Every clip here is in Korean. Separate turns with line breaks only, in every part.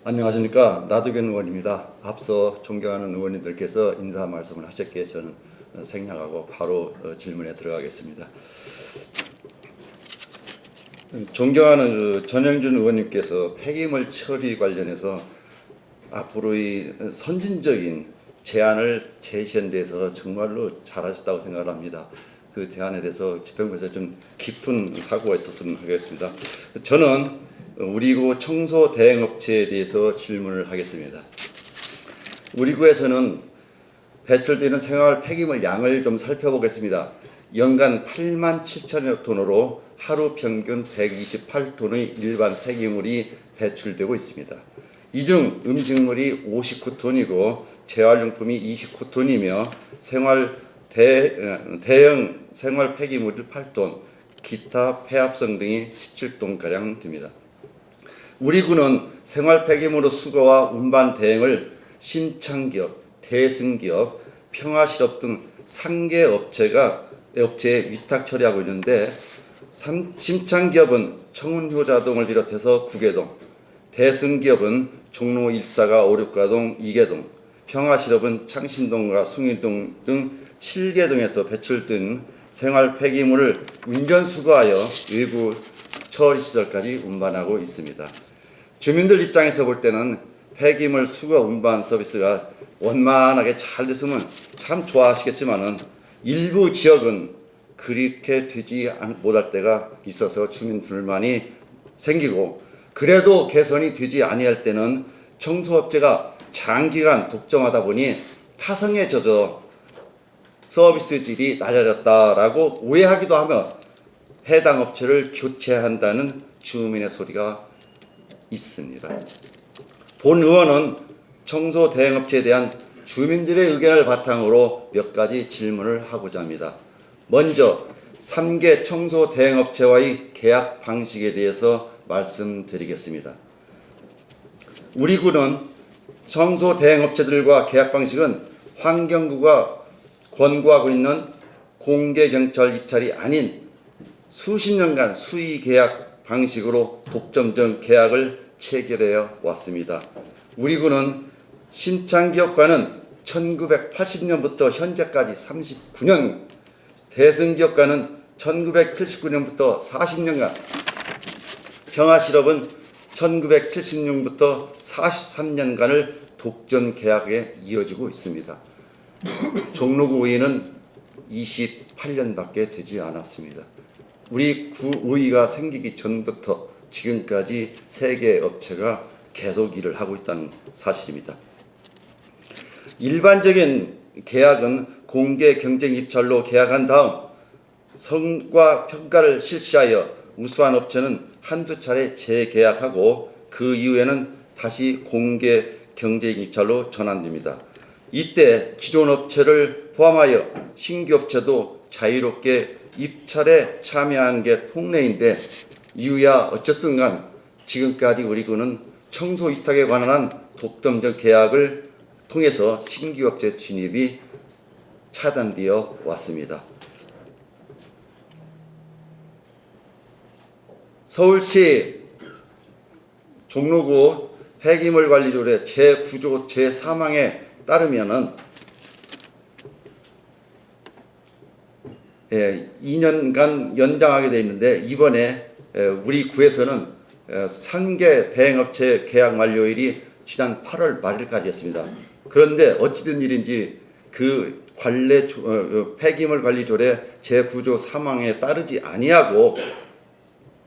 안녕하십니까. 나두견 의원입니다. 앞서 존경하는 의원님들께서 인사 말씀을 하셨기에 저는 생략하고 바로 질문에 들어가겠습니다. 존경하는 전영준 의원님께서 폐기물 처리 관련해서 앞으로의 선진적인 제안을 제시한 데서 정말로 잘하셨다고 생각을 합니다. 그 제안에 대해서 집행부에서 좀 깊은 사고가 있었으면 하겠습니다. 저는 우리 구 청소 대행업체에 대해서 질문을 하겠습니다. 우리 구에서는 배출되는 생활 폐기물 양을 좀 살펴보겠습니다. 연간 8만 7천여 톤으로 하루 평균 128톤의 일반 폐기물이 배출되고 있습니다. 이 중 음식물이 59톤이고 재활용품이 29톤이며 대형 생활 폐기물이 8톤, 기타 폐합성 등이 17톤가량 됩니다. 우리 구는 생활 폐기물의 수거와 운반 대행을 심창기업, 대승기업, 평화실업 등 3개 업체에 위탁 처리하고 있는데 심창기업은 청운효자동을 비롯해서 9개동, 대승기업은 종로 1사가 5, 6가동, 2개동, 평화실업은 창신동과 숭일동 등 7개동에서 배출된 생활 폐기물을 운전 수거하여 외부 처리시설까지 운반하고 있습니다. 주민들 입장에서 볼 때는 폐기물 수거 운반 서비스가 원만하게 잘 됐으면 참 좋아하시겠지만은 일부 지역은 그렇게 되지 못할 때가 있어서 주민 불만이 생기고, 그래도 개선이 되지 아니할 때는 청소업체가 장기간 독점하다 보니 타성에 젖어 서비스 질이 낮아졌다라고 오해하기도 하며 해당 업체를 교체한다는 주민의 소리가 있습니다. 본 의원은 청소 대행업체에 대한 주민들의 의견을 바탕으로 몇 가지 질문을 하고자 합니다. 먼저 3개 청소 대행업체와의 계약 방식에 대해서 말씀드리겠습니다. 우리 구는 청소 대행업체들과 계약 방식은 환경부가 권고하고 있는 공개경찰 입찰이 아닌 수십 년간 수의 계약 방식으로 독점적 계약을 체결해 왔습니다. 우리 구는 심창기업과는 1980년부터 현재까지 39년, 대승기업과는 1979년부터 40년간, 평화실업은 1976년부터 43년간을 독점 계약에 이어지고 있습니다. 종로구 의회는 28년밖에 되지 않았습니다. 우리 구의가 생기기 전부터 지금까지 3개 업체가 계속 일을 하고 있다는 사실입니다. 일반적인 계약은 공개 경쟁 입찰로 계약한 다음 성과 평가를 실시하여 우수한 업체는 한두 차례 재계약하고 그 이후에는 다시 공개 경쟁 입찰로 전환됩니다. 이때 기존 업체를 포함하여 신규 업체도 자유롭게 입찰에 참여하는 게 통례인데, 이유야 어쨌든 간 지금까지 우리 구는 청소 위탁에 관한 독점적 계약을 통해서 신규 업체 진입이 차단되어 왔습니다. 서울시 종로구 폐기물관리조례 제9조 제3항에 따르면은 2년간 연장하게 되어 있는데, 이번에 우리 구에서는 3개 대행업체 계약 만료일이 지난 8월 말일까지였습니다. 그런데 어찌된 일인지 그 폐기물 관리조례 제9조 3항에 따르지 아니하고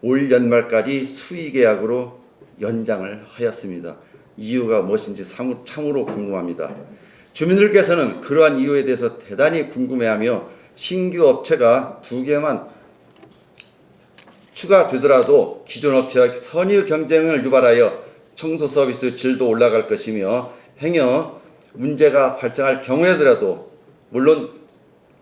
올 연말까지 수의 계약으로 연장을 하였습니다. 이유가 무엇인지 참으로 궁금합니다. 주민들께서는 그러한 이유에 대해서 대단히 궁금해하며 신규 업체가 2개만 추가되더라도 기존 업체와 선의 경쟁을 유발하여 청소 서비스 질도 올라갈 것이며, 행여 문제가 발생할 경우에라도 물론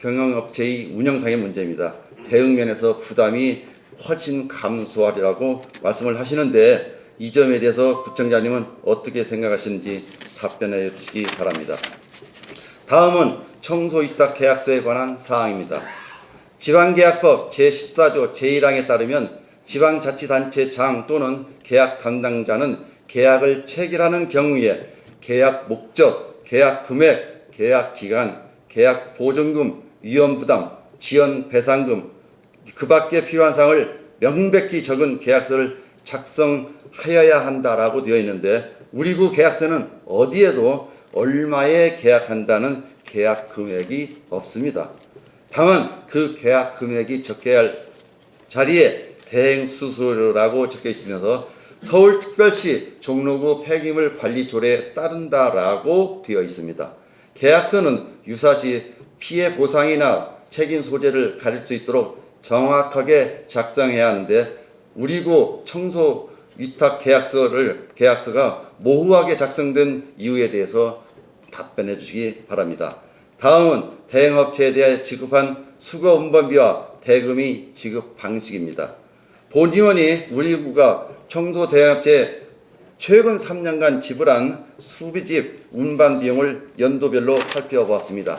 경영업체의 운영상의 문제입니다. 대응면에서 부담이 훨씬 감소하리라고 말씀을 하시는데, 이 점에 대해서 구청장님은 어떻게 생각하시는지 답변해 주시기 바랍니다. 다음은 청소위탁 계약서에 관한 사항입니다. 지방계약법 제14조 제1항에 따르면 지방자치단체장 또는 계약 담당자는 계약을 체결하는 경우에 계약 목적, 계약 금액, 계약 기간, 계약 보증금, 위험부담, 지연 배상금, 그 밖에 필요한 사항을 명백히 적은 계약서를 작성하여야 한다라고 되어 있는데 우리 구 계약서는 어디에도 얼마에 계약한다는 계약 금액이 없습니다. 다만 그 계약 금액이 적혀야 할 자리에 대행수수료라고 적혀 있으면서 서울특별시 종로구 폐기물 관리 조례에 따른다라고 되어 있습니다. 계약서는 유사시 피해 보상이나 책임 소재를 가릴 수 있도록 정확하게 작성해야 하는데 우리 구 청소 위탁 계약서가 모호하게 작성된 이유에 대해서 답변해 주시기 바랍니다. 다음은 대행업체에 대해 지급한 수거 운반비와 대금이 지급 방식입니다. 본의원이 우리 구가 청소 대행업체에 최근 3년간 지불한 수비집 운반 비용을 연도별로 살펴보았습니다.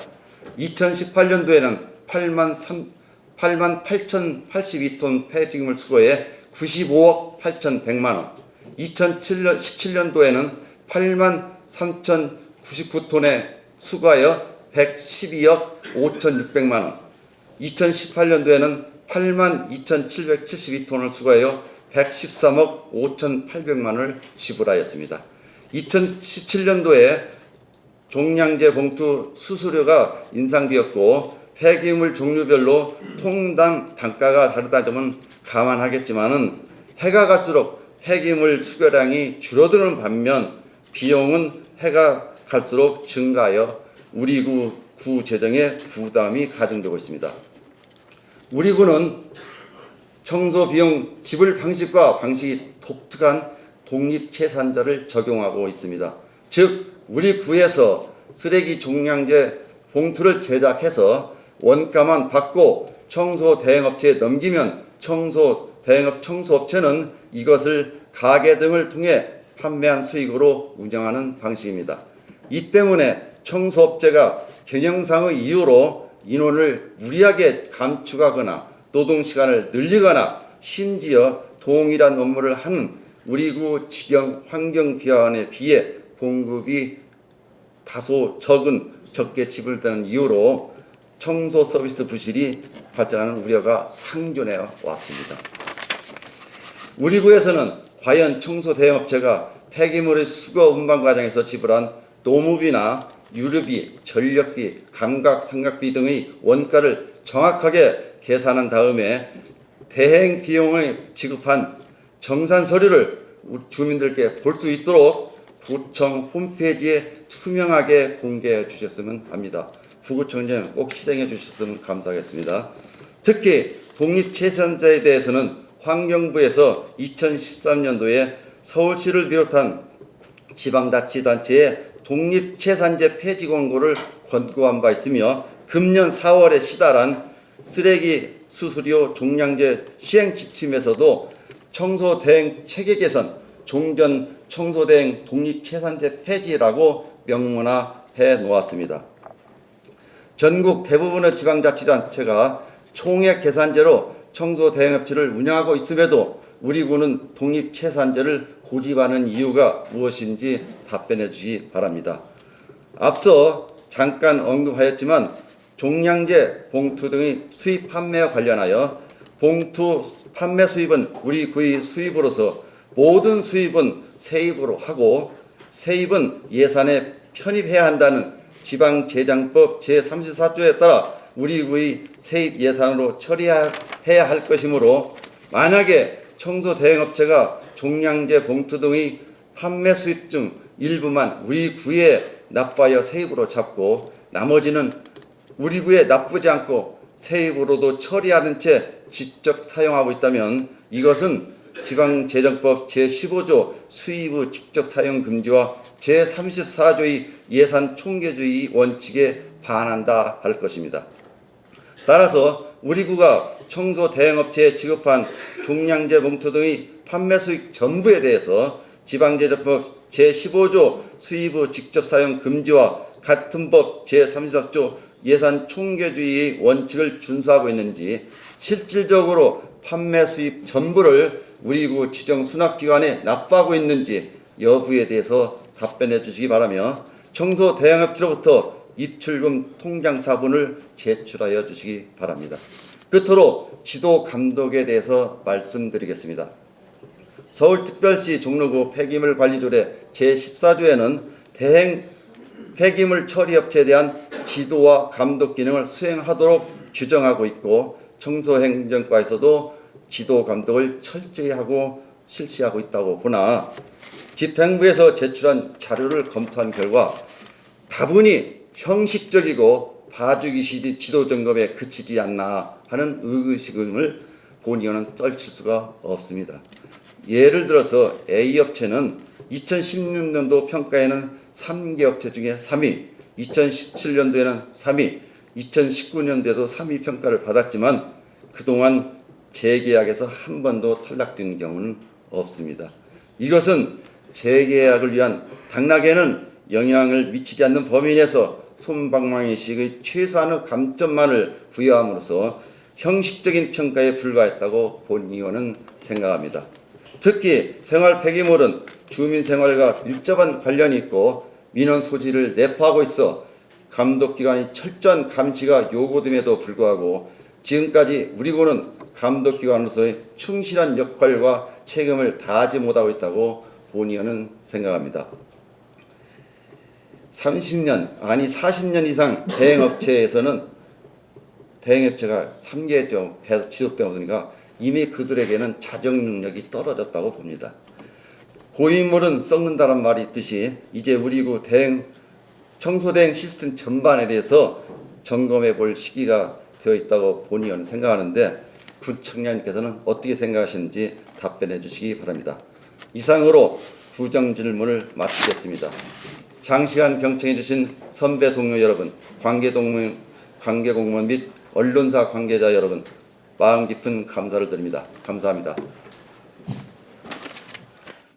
2018년도에는 8만 8,082톤 폐지금을 수거해 95억 8,100만 원, 2017년도에는 8만 3,099톤에 수거하여 112억 5,600만 원, 2018년도에는 8만 2,772톤을 수거하여 113억 5,800만 원을 지불하였습니다. 2017년도에 종량제 봉투 수수료가 인상되었고 폐기물 종류별로 통당 단가가 다르다는 점은 감안하겠지만은 해가 갈수록 폐기물 수거량이 줄어드는 반면 비용은 해가 갈수록 증가하여 우리 구 재정에 부담이 가중되고 있습니다. 우리 구는 청소 비용 지불 방식과 방식이 독특한 독립체산자를 적용하고 있습니다. 즉 우리 구에서 쓰레기 종량제 봉투를 제작해서 원가만 받고 청소 대행업체에 넘기면 청소업체는 이것을 가게 등을 통해 판매한 수익으로 운영하는 방식입니다. 이 때문에 청소업체가 경영상의 이유로 인원을 무리하게 감축하거나 노동시간을 늘리거나 심지어 동일한 업무를 하는 우리 구 직영 환경비화원에 비해 봉급이 다소 적게 지불되는 이유로 청소 서비스 부실이 발생하는 우려가 상존해 왔습니다. 우리 구에서는 과연 청소 대행업체가 폐기물의 수거 운반 과정에서 지불한 노무비나 유류비, 전력비, 감각, 상각비 등의 원가를 정확하게 계산한 다음에 대행 비용을 지급한 정산 서류를 주민들께 볼 수 있도록 구청 홈페이지에 투명하게 공개해 주셨으면 합니다. 구구청장 꼭 시정해 주셨으면 감사하겠습니다. 특히 독립체산자에 대해서는 환경부에서 2013년도에 서울시를 비롯한 지방자치단체에 독립체산제 폐지 권고를 권고한 바 있으며 금년 4월에 시달한 쓰레기 수수료 종량제 시행 지침에서도 청소대행 체계 개선, 종전 청소대행 독립체산제 폐지라고 명문화해 놓았습니다. 전국 대부분의 지방자치단체가 총액 계산제로 청소대행업체를 운영하고 있음에도 우리 구는 독립체산제를 고집하는 이유가 무엇인지 답변해 주시기 바랍니다. 앞서 잠깐 언급하였지만 종량제, 봉투 등의 수입 판매와 관련하여 봉투 판매 수입은 우리 구의 수입으로서 모든 수입은 세입으로 하고 세입은 예산에 편입해야 한다는 지방재정법 제34조에 따라 우리 구의 세입 예산으로 처리해야 할 것이므로 만약에 청소대행업체가 종량제, 봉투 등의 판매 수입 중 일부만 우리 구에 납부하여 세입으로 잡고 나머지는 우리 구에 납부지 않고 세입으로도 처리하는 채 직접 사용하고 있다면 이것은 지방재정법 제15조 수입의 직접 사용 금지와 제34조의 예산 총계주의 원칙에 반한다 할 것입니다. 따라서 우리 구가 청소 대행업체에 지급한 종량제, 봉투 등의 판매 수익 전부에 대해서 지방재정법 제15조 수입의 직접 사용 금지와 같은 법 제34조 예산 총계주의 원칙을 준수하고 있는지 실질적으로 판매 수입 전부를 우리 구 지정 수납기관에 납부하고 있는지 여부에 대해서 답변해 주시기 바라며 청소 대행업체로부터 입출금 통장 사본을 제출하여 주시기 바랍니다. 끝으로 지도 감독에 대해서 말씀드리겠습니다. 서울특별시 종로구 폐기물 관리조례 제14조에는 대행 폐기물 처리업체에 대한 지도와 감독 기능을 수행하도록 규정하고 있고 청소행정과에서도 지도 감독을 철저히 하고 실시하고 있다고 보나 집행부에서 제출한 자료를 검토한 결과 다분히 형식적이고 봐주기식 지도 점검에 그치지 않나 하는 의구심을 본의원은 떨칠 수가 없습니다. 예를 들어서 A업체는 2016년도 평가에는 3개 업체 중에 3위, 2017년도에는 3위, 2019년도에도 3위 평가를 받았지만 그동안 재계약에서 한 번도 탈락된 경우는 없습니다. 이것은 재계약을 위한 당락에는 영향을 미치지 않는 범위 내에서 솜방망이식의 최소한의 감점만을 부여함으로써 형식적인 평가에 불과했다고 본의원은 생각합니다. 특히 생활 폐기물은 주민 생활과 밀접한 관련이 있고 민원 소지를 내포하고 있어 감독기관의 철저한 감시가 요구됨에도 불구하고 지금까지 우리 구는 감독기관으로서의 충실한 역할과 책임을 다하지 못하고 있다고 본의원은 생각합니다. 30년 아니 40년 이상 대행업체에서는 대행업체가 3개 좀 계속 지속되다 보니까 이미 그들에게는 자정 능력이 떨어졌다고 봅니다. 고인물은 썩는다는 말이 있듯이 이제 우리 구 청소대행 시스템 전반에 대해서 점검해 볼 시기가 되어 있다고 본의원은 생각하는데 구청장님께서는 어떻게 생각하시는지 답변해 주시기 바랍니다. 이상으로 구정 질문을 마치겠습니다. 장시간 경청해 주신 선배 동료 여러분, 관계 공무원 및 언론사 관계자 여러분, 마음 깊은 감사를 드립니다. 감사합니다.